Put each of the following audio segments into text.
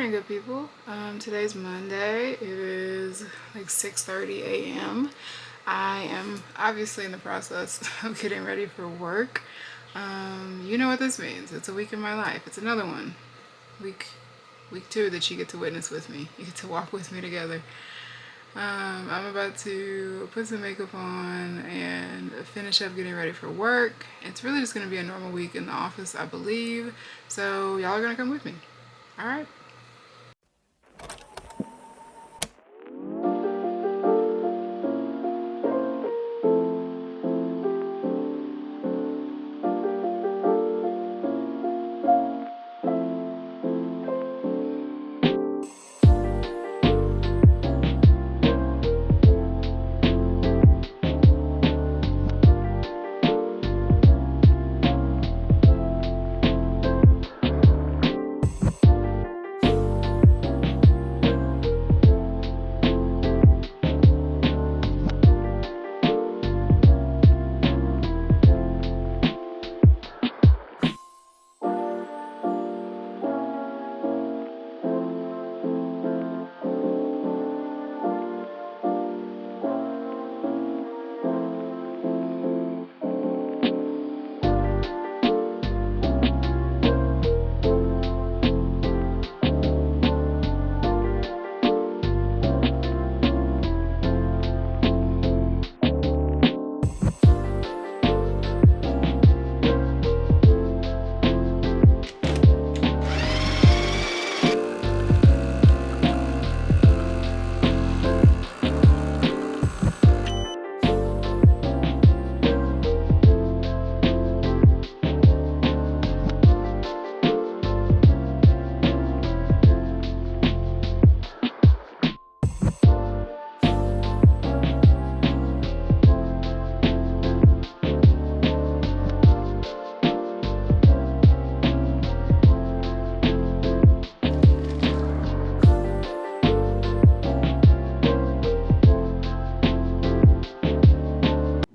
morning, good people. Today's Monday. It is like 6:30 a.m. I am obviously in the process of getting ready for work. You know what this means. It's a week in my life. It's another one. Week two that you get to witness with me. You get to walk with me together. I'm about to put some makeup on and finish up getting ready for work. It's really just going to be a normal week in the office, I believe. So y'all are going to come with me. All right.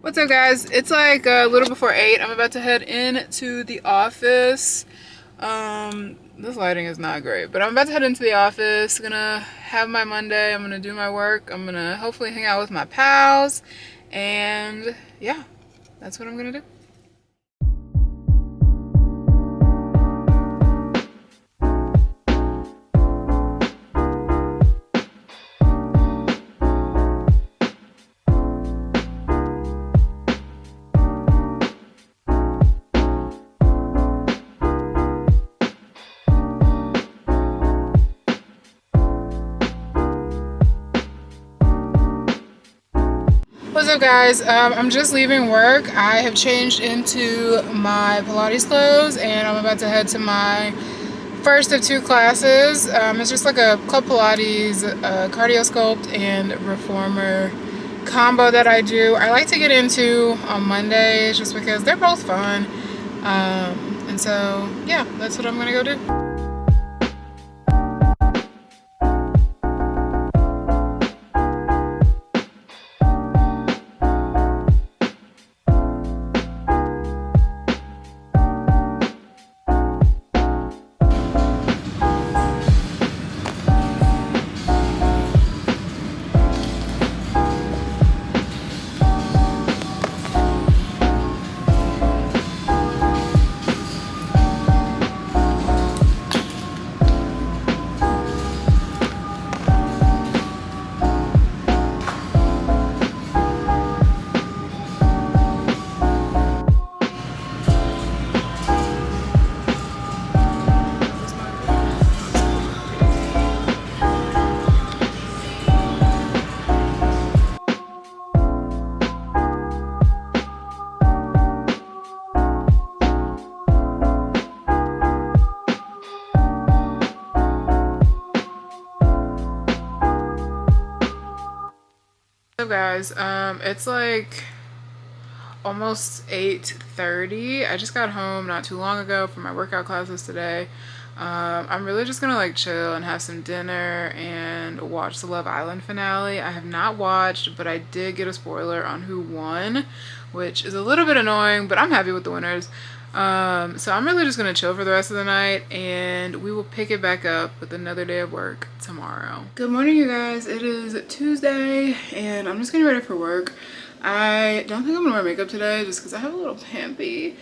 What's up, guys? It's like a little before 8. I'm about to head into the office. This lighting is not great, but I'm about to head into the office. Gonna have my Monday. I'm gonna do my work. I'm gonna hopefully hang out with my pals. And yeah, that's what I'm gonna do. What's up, guys? I'm just leaving work. I have changed into my Pilates clothes and I'm about to head to my first of 2 classes. It's just like a Club Pilates, cardio sculpt, and reformer combo that I do. I like to get into on Mondays just because they're both fun. And so, yeah, that's what I'm gonna go do. What's up, guys? It's like almost 8:30. I just got home not too long ago from my workout classes today. I'm really just gonna like chill and have some dinner and watch the Love Island finale. I have not watched, but I did get a spoiler on who won, which is a little bit annoying, but I'm happy with the winners. So I'm really just gonna chill for the rest of the night, and we will pick it back up with another day of work tomorrow. Good morning, you guys. It is Tuesday, and I'm just getting ready for work. I don't think I'm gonna wear makeup today just because I have a little pimpy,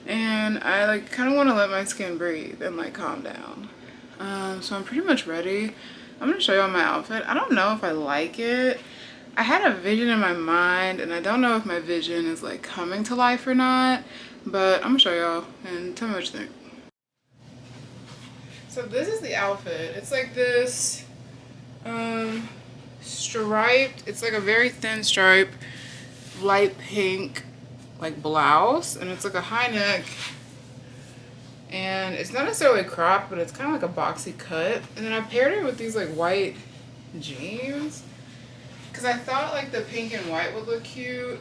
and I like kind of want to let my skin breathe and like calm down. So I'm pretty much ready. I'm gonna show y'all my outfit. I don't know if I like it. I had a vision in my mind, and I don't know if my vision is like coming to life or not, but I'm gonna show y'all and tell me what you think. So this is the outfit. It's like this striped, it's like a very thin stripe, light pink like blouse, and it's like a high neck, and it's not necessarily cropped, but it's kind of like a boxy cut. And then I paired it with these like white jeans because I thought like the pink and white would look cute,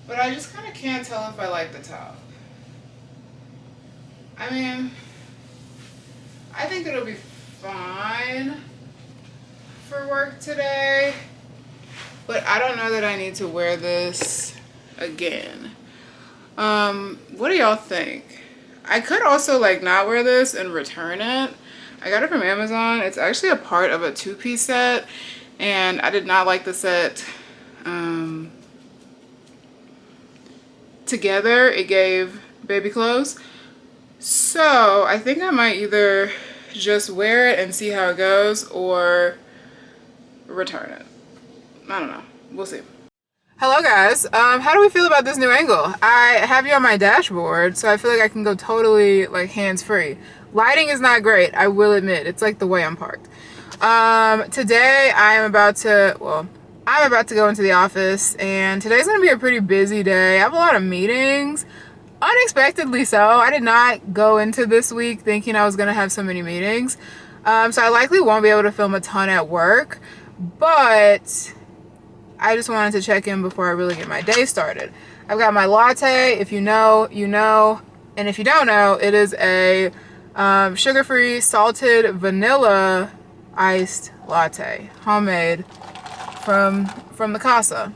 but I just kind of can't tell if I like the top. I mean, I think it'll be fine for work today, but I don't know that I need to wear this again. What do y'all think? I could also like not wear this and return it. I got it from Amazon. It's actually a part of a two-piece set, and I did not like the set together. It gave baby clothes. So I think I might either just wear it and see how it goes or return it. I don't know. We'll see. Hello guys. How do we feel about this new angle? I have you on my dashboard, so I feel like I can go totally like hands-free. Lighting is not great, I will admit. It's like the way I'm parked. Today I'm about to go into the office, and today's gonna be a pretty busy day. I have a lot of meetings. Unexpectedly so. I did not go into this week thinking I was gonna have so many meetings. So I likely won't be able to film a ton at work, but I just wanted to check in before I really get my day started. I've got my latte. If you know, you know. And if you don't know, it is a sugar-free salted vanilla iced latte, homemade from the casa.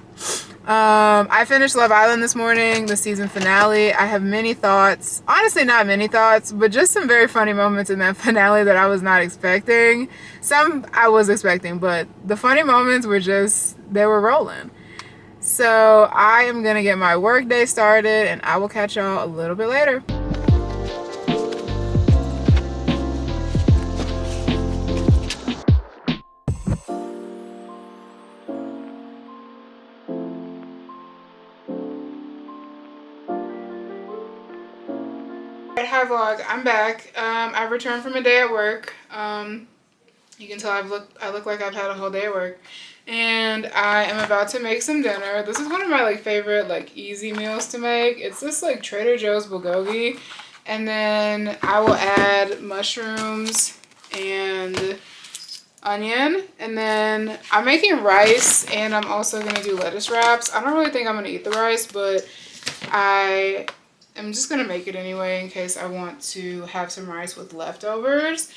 I finished Love Island this morning, the season finale. I have many thoughts. Honestly, not many thoughts, but just some very funny moments in that finale that I was not expecting. Some I was expecting, but the funny moments were just, they were rolling. So I am gonna get my work day started, and I will catch y'all a little bit later. Alright, hi vlog, I'm back. I've returned from a day at work. You can tell I look like I've had a whole day at work. And I am about to make some dinner. This is one of my like favorite like easy meals to make. It's this like Trader Joe's bulgogi. And then I will add mushrooms and onion. And then I'm making rice, and I'm also gonna do lettuce wraps. I don't really think I'm gonna eat the rice, but I'm just gonna make it anyway in case I want to have some rice with leftovers.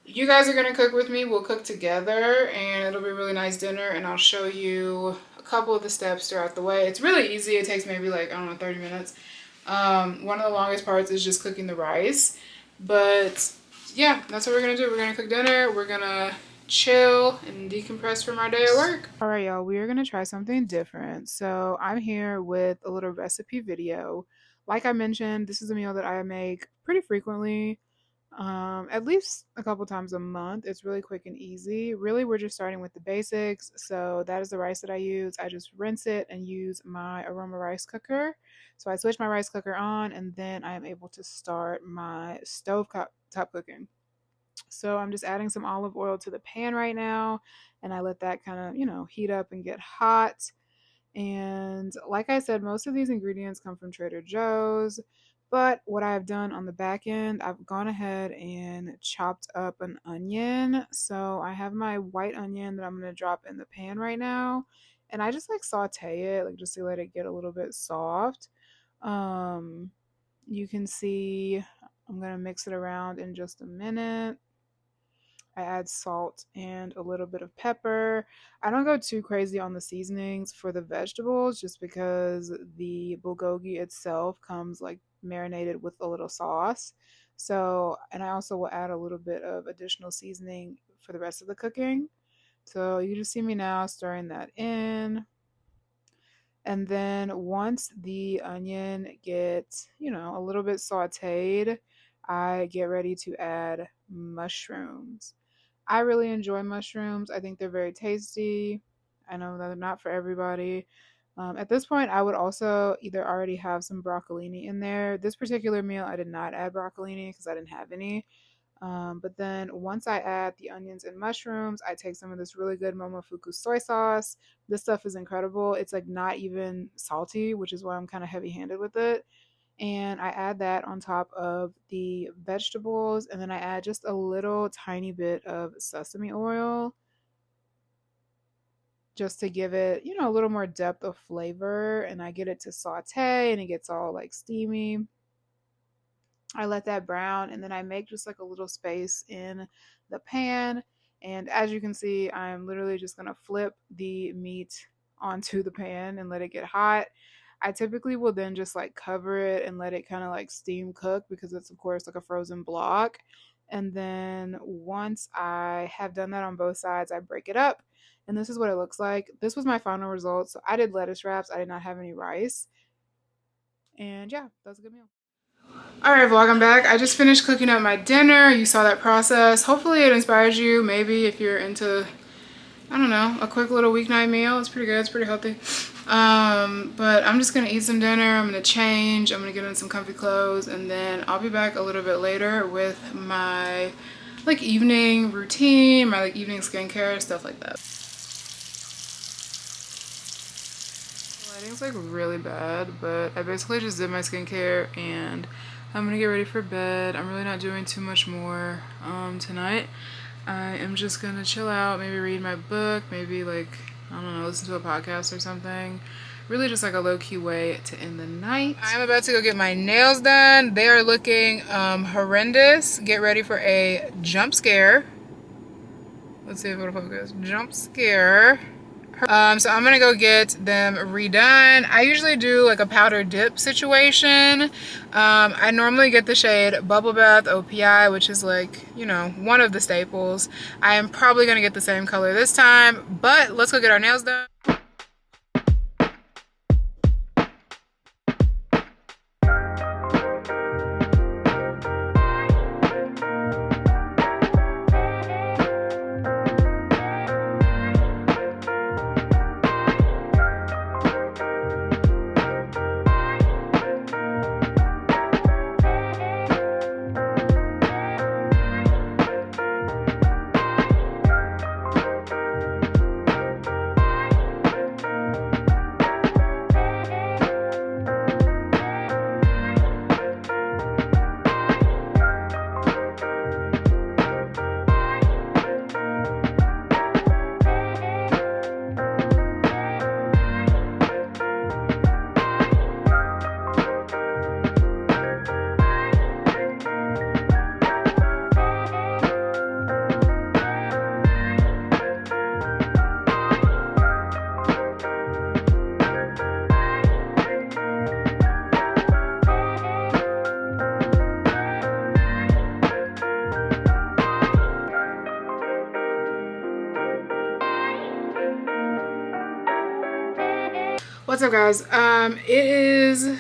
You guys are gonna cook with me. We'll cook together, and it'll be a really nice dinner, and I'll show you a couple of the steps throughout the way. It's really easy. It takes maybe like, I don't know, 30 minutes. One of the longest parts is just cooking the rice. But yeah, that's what we're gonna do. We're gonna cook dinner. We're gonna chill and decompress from our day at work. All right, y'all, we are gonna try something different. So I'm here with a little recipe video. Like I mentioned, this is a meal that I make pretty frequently, at least a couple times a month. It's really quick and easy. Really, we're just starting with the basics. So that is the rice that I use. I just rinse it and use my aroma rice cooker. So I switch my rice cooker on, and then I am able to start my stove top cooking. So I'm just adding some olive oil to the pan right now, and I let that kind of, heat up and get hot. And like I said, most of these ingredients come from Trader Joe's. But what I've done on the back end, I've gone ahead and chopped up an onion. So I have my white onion that I'm going to drop in the pan right now. And I just like saute it, like just to let it get a little bit soft. You can see I'm going to mix it around in just a minute. I add salt and a little bit of pepper. I don't go too crazy on the seasonings for the vegetables just because the bulgogi itself comes like marinated with a little sauce. So, and I also will add a little bit of additional seasoning for the rest of the cooking. So you just see me now stirring that in. And then once the onion gets, a little bit sauteed, I get ready to add mushrooms. I really enjoy mushrooms. I think they're very tasty. I know that they're not for everybody. At this point, I would also either already have some broccolini in there. This particular meal, I did not add broccolini because I didn't have any. But then once I add the onions and mushrooms, I take some of this really good Momofuku soy sauce. This stuff is incredible. It's like not even salty, which is why I'm kind of heavy handed with it. And I add that on top of the vegetables. And then I add just a little tiny bit of sesame oil just to give it, a little more depth of flavor. And I get it to saute and it gets all like steamy. I let that brown and then I make just like a little space in the pan. And as you can see, I'm literally just going to flip the meat onto the pan and let it get hot. I typically will then just like cover it and let it kind of like steam cook because it's, of course, like a frozen block. And then once I have done that on both sides, I break it up. And this is what it looks like. This was my final result. So I did lettuce wraps. I did not have any rice. And yeah, that was a good meal. Alright vlog, I'm back. I just finished cooking up my dinner. You saw that process. Hopefully it inspires you. Maybe if you're into, I don't know, a quick little weeknight meal. It's pretty good. It's pretty healthy. But I'm just going to eat some dinner. I'm going to change. I'm going to get in some comfy clothes. And then I'll be back a little bit later with my like evening routine, my like evening skincare, stuff like that. The lighting's like really bad, but I basically just did my skincare and I'm gonna get ready for bed. I'm really not doing too much more tonight. I am just gonna chill out, maybe read my book, maybe like, I don't know, listen to a podcast or something. Really just like a low-key way to end the night. I'm about to go get my nails done. They are looking horrendous. Get ready for a jump scare. Let's see if it'll focus. Jump scare. So I'm gonna go get them redone. I usually do like a powder dip situation. I normally get the shade Bubble Bath OPI, which is like, one of the staples. I am probably gonna get the same color this time, but let's go get our nails done. What's up, guys? It is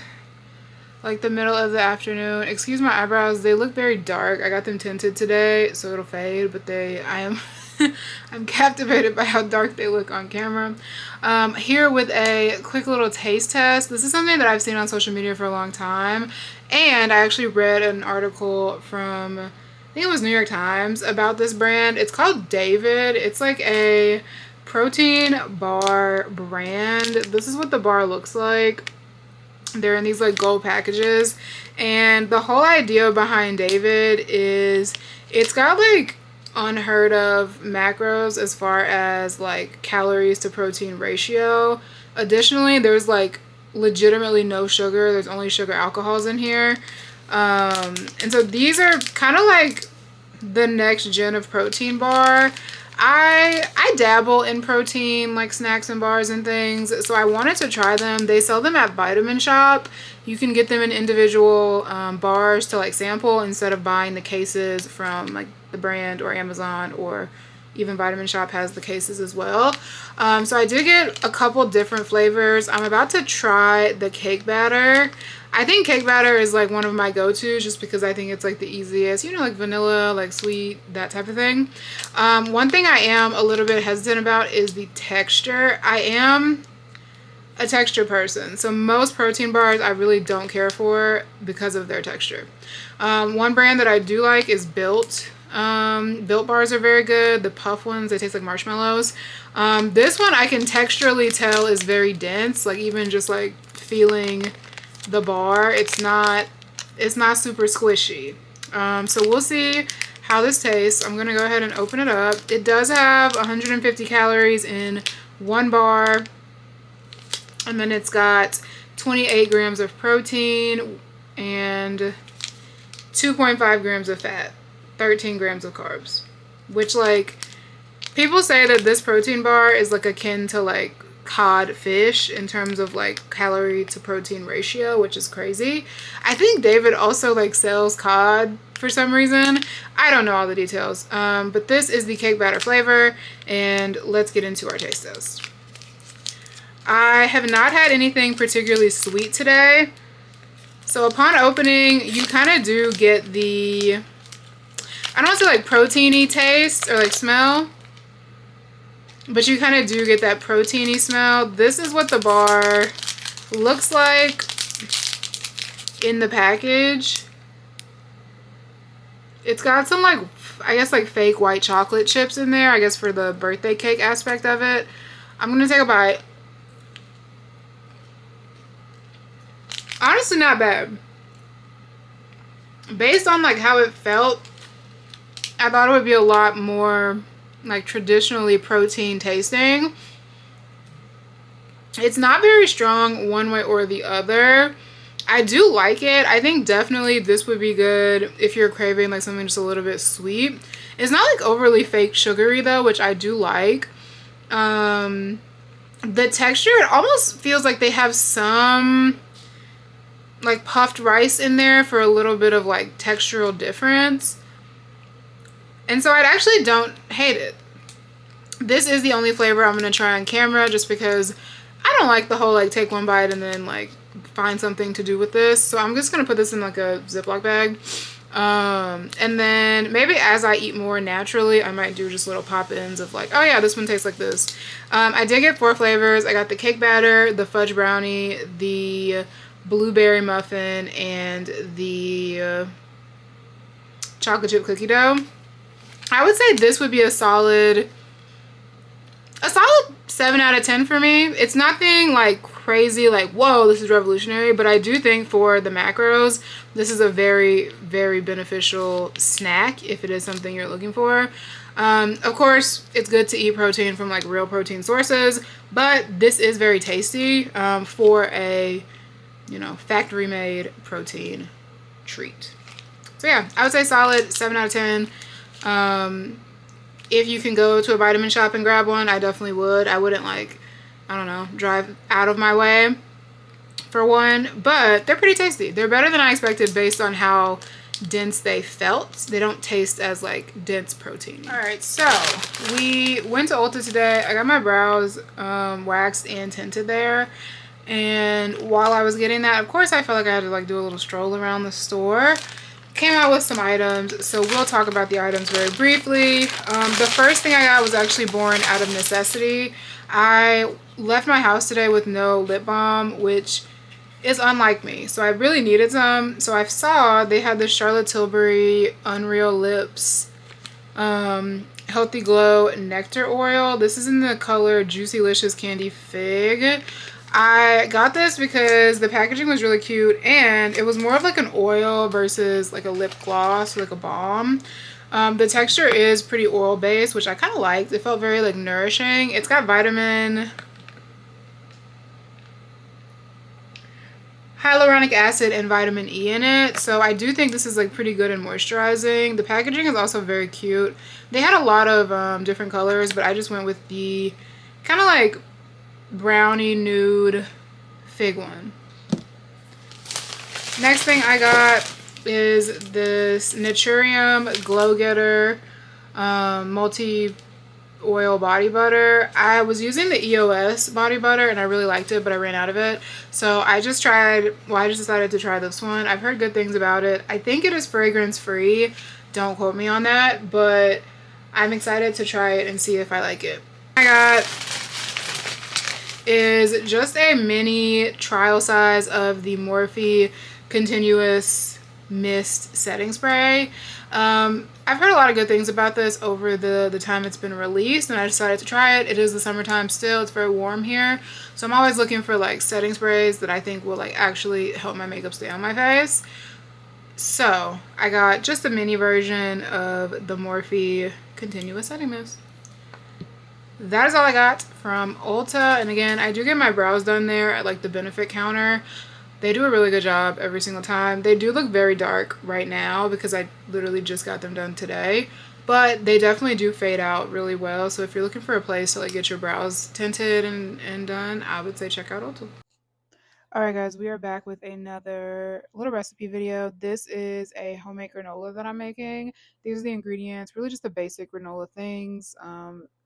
like the middle of the afternoon. Excuse my eyebrows, they look very dark. I got them tinted today so it'll fade, but I am I'm captivated by how dark they look on camera. Here with a quick little taste test. This is something that I've seen on social media for a long time, and I actually read an article from, I think it was New York Times, about this brand. It's called David. It's like a protein bar brand. This is what the bar looks like. They're in these like gold packages, and the whole idea behind David is it's got like unheard of macros as far as like calories to protein ratio. Additionally, there's like legitimately no sugar. There's only sugar alcohols in here. And so these are kind of like the next gen of protein bar. I dabble in protein like snacks and bars and things, so I wanted to try them. They sell them at Vitamin Shop. You can get them in individual bars to like sample instead of buying the cases from like the brand or Amazon, or even Vitamin Shop has the cases as well. So I did get a couple different flavors. I'm about to try the cake batter. I think cake batter is like one of my go-tos just because I think it's like the easiest, you know, like vanilla, like sweet, that type of thing. One thing I am a little bit hesitant about is the texture. I am a texture person, so most protein bars I really don't care for because of their texture. One brand that I do like is Built. Built bars are very good. The puff ones, they taste like marshmallows. This one I can texturally tell is very dense, like even just like feeling the bar, it's not super squishy. So we'll see how this tastes. I'm gonna go ahead and open it up. It does have 150 calories in one bar, and then it's got 28 grams of protein and 2.5 grams of fat, 13 grams of carbs, which, like, people say that this protein bar is like akin to like cod fish in terms of like calorie to protein ratio, which is crazy. I think David also like sells cod for some reason. I don't know all the details, but this is the cake batter flavor, and let's get into our taste test. I have not had anything particularly sweet today, so upon opening you kind of do get the, I don't want to say like proteiny taste or like smell, but you kind of do get that proteiny smell. This is what the bar looks like in the package. It's got some like, I guess like fake white chocolate chips in there, I guess for the birthday cake aspect of it. I'm gonna take a bite. Honestly, not bad. Based on like how it felt, I thought it would be a lot more like traditionally protein tasting. It's not very strong one way or the other. I do like it. I think definitely this would be good if you're craving like something just a little bit sweet. It's not like overly fake sugary though, which I do like. The texture, it almost feels like they have some like puffed rice in there for a little bit of like textural difference. And so I actually don't hate it. This is the only flavor I'm going to try on camera just because I don't like the whole like take one bite and then like find something to do with this. So I'm just going to put this in like a Ziploc bag. And then maybe as I eat more naturally, I might do just little pop-ins of like, oh yeah, this one tastes like this. I did get 4 flavors. I got the cake batter, the fudge brownie, the blueberry muffin, and the chocolate chip cookie dough. I would say this would be a solid 7 out of 10 for me. It's nothing like crazy, like, whoa, this is revolutionary, but I do think for the macros, this is a very, very beneficial snack if it is something you're looking for. Of course, it's good to eat protein from like real protein sources, but this is very tasty for a, you know, factory made protein treat. So yeah, I would say solid 7 out of 10. If you can go to a Vitamin Shop and grab one, I definitely would. I wouldn't like, I don't know, drive out of my way for one, but they're pretty tasty. They're better than I expected based on how dense they felt. They don't taste as like dense protein. All right, so we went to Ulta today. I got my brows waxed and tinted there. And while I was getting that, of course, I felt like I had to like do a little stroll around the store. Came out with some items, so we'll talk about the items very briefly. The first thing I got was actually born out of necessity. I left my house today with no lip balm, which is unlike me, so I really needed some. So I saw they had the Charlotte Tilbury Unreal Lips Healthy Glow Nectar Oil. This is in the color Juicy Licious Candy Fig. I got this because the packaging was really cute and it was more of like an oil versus like a lip gloss or like a balm. The texture is pretty oil based, which I kind of liked. It felt very like nourishing. It's got vitamin hyaluronic acid and vitamin E in it. So I do think this is like pretty good and moisturizing. The packaging is also very cute. They had a lot of different colors, but I just went with the kind of like brownie nude fig one. Next thing I got is this Naturium Glow Getter multi oil body butter. I was using the EOS body butter and I really liked it, but I ran out of it. So I just decided to try this one. I've heard good things about it. I think it is fragrance free. Don't quote me on that, but I'm excited to try it and see if I like it. I got is just a mini trial size of the Morphe Continuous Mist Setting Spray. I've heard a lot of good things about this over the time it's been released, and I decided to try it. It is the summertime still. It's very warm here. So I'm always looking for like setting sprays that I think will like actually help my makeup stay on my face. So I got just a mini version of the Morphe Continuous Setting Mist. That is all I got from Ulta. And again, I do get my brows done there at like the benefit counter. They do a really good job every single time. They do look very dark right now because I literally just got them done today. But they definitely do fade out really well. So if you're looking for a place to like get your brows tinted and done, I would say check out Ulta. Alright guys, we are back with another little recipe video. This is a homemade granola that I'm making. These are the ingredients, really just the basic granola things.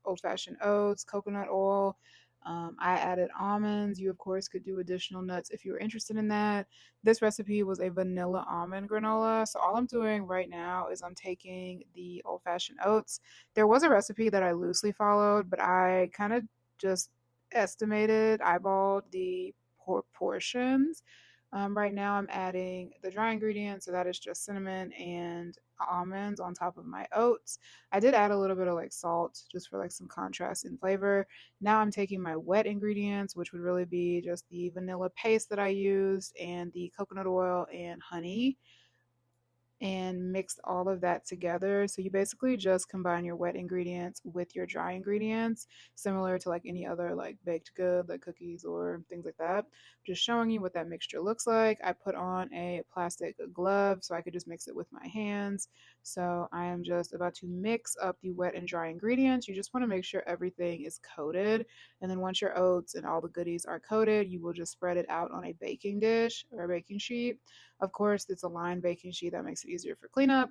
Old-fashioned oats, coconut oil. I added almonds. You of course could do additional nuts if you were interested in that. This recipe was a vanilla almond granola. So all I'm doing right now is I'm taking the old-fashioned oats. There was a recipe that I loosely followed, but I kind of just eyeballed the portions. Right now I'm adding the dry ingredients, so that is just cinnamon and almonds on top of my oats. I did add a little bit of like salt just for like some contrast in flavor. Now I'm taking my wet ingredients, which would really be just the vanilla paste that I used and the coconut oil and honey, and mixed all of that together. So you basically just combine your wet ingredients with your dry ingredients, similar to like any other like baked good, like cookies or things like that. Just showing you what that mixture looks like. I put on a plastic glove so I could just mix it with my hands. So I am just about to mix up the wet and dry ingredients. You just want to make sure everything is coated. And then once your oats and all the goodies are coated, you will just spread it out on a baking dish or a baking sheet. Of course, it's a lined baking sheet that makes it easier for cleanup.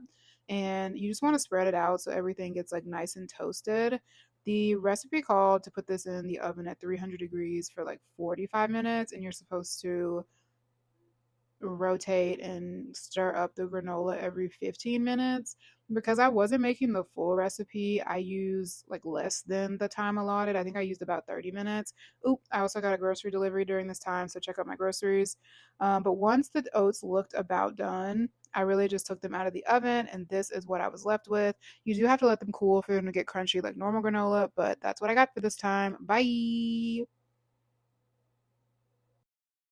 And you just want to spread it out so everything gets like nice and toasted. The recipe called to put this in the oven at 300 degrees for like 45 minutes, and you're supposed to rotate and stir up the granola every 15 minutes. Because I wasn't making the full recipe, I used like less than the time allotted. I think I used about 30 minutes. Oop, I also got a grocery delivery during this time, so check out my groceries. But once the oats looked about done, I really just took them out of the oven, and this is what I was left with. You do have to let them cool for them to get crunchy like normal granola, but that's what I got for this time. Bye!